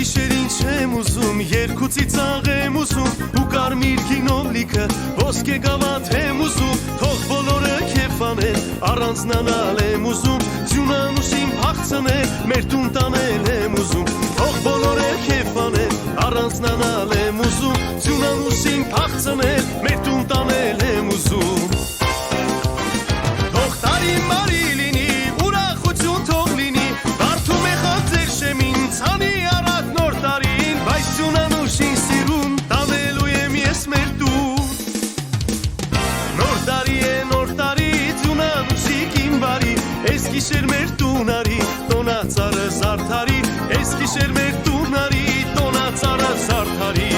գիշերին չեմ ուզում, երկուցի ծաղ եմ ուզում ու կարմիր գինով լիքը ոսկե գավաթ եմ ուզում, թող բոլորը քեֆ անեն, առանձնանալ եմ ուզում, ձյունանուշին փախցնել, մեր տուն տանել եմ ուզում, թող բոլորը քեֆ անեն, առանձնանալ եմ ուզում, ձյունանուշին փախցնել, մեր տուն տանել եմ ուզում, թող տարի մարի լինի, ուրախություն թող լինի, բարդում է խաձեր շեմին, ցանի առատ նոր տարին, բայց ձյունանուշին սիրուն, տանելու եմ ես մեր տուն, նոր տարի է նոր տարի, ձյունանուշի կիմբարի, ես գիշեր մեր տունարի, տոնածարը զարդարի, ես գիշեր մեր տունարի, տոնածարը զարդարի,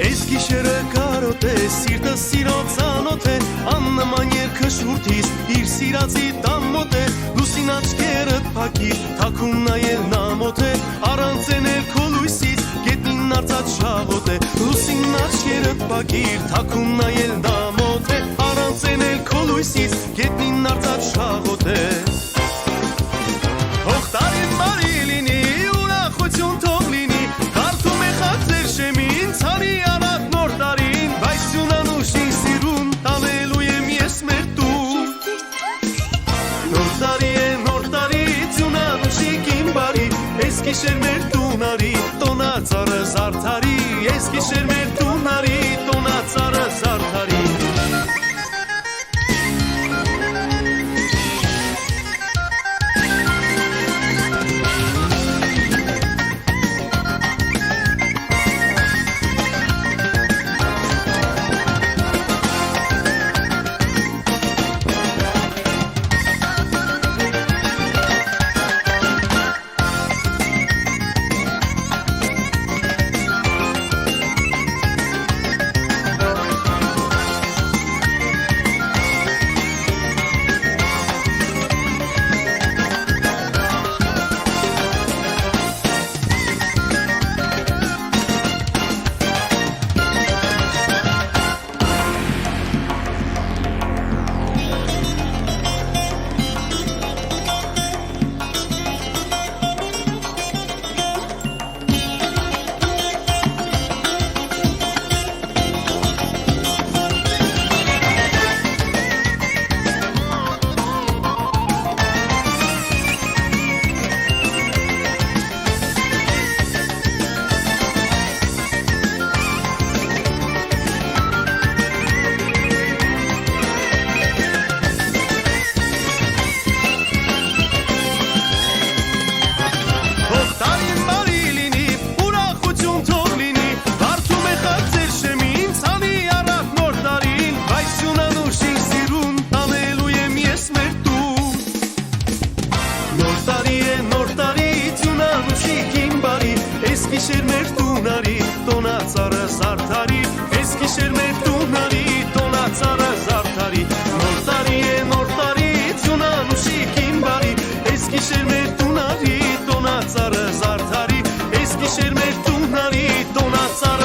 Ես գիշերը կարոտ է, սիրտը սիրո ծանոթ է, աննման երգը շուրթիս, իր սիրածի տան մոտ է, լուսին աչքերդ փակիր, թաքուն նայել նա մոտ է, առանց էնել քո լույսից, գետնին արծած շաղոտ է, լուսին աչքերդ փակիր, թաքուն նայել նա մոտ է, առանց էնել քո լույսից, գետնին արծած շաղոտ է, թող տարին բարի լինի, ուրախություն թող լինի, կարդում է խաձեր շեմին, ցանի Գիշեր մեր տունարի, տոնածարը զարդարի, ես գիշեր մեր տունարի, տոնածարը զարդարի Գիշեր մեր տունարի, տոնածարը զարդարի, ես գիշեր մեր տունարի, տոնածարը զարդարի, նոր տարի է նոր տարի, ձյունանուշի կիմբարի, ես գիշեր մեր տունարի, տոնածարը զարդարի, ես գիշեր մեր տունարի, տոնածարը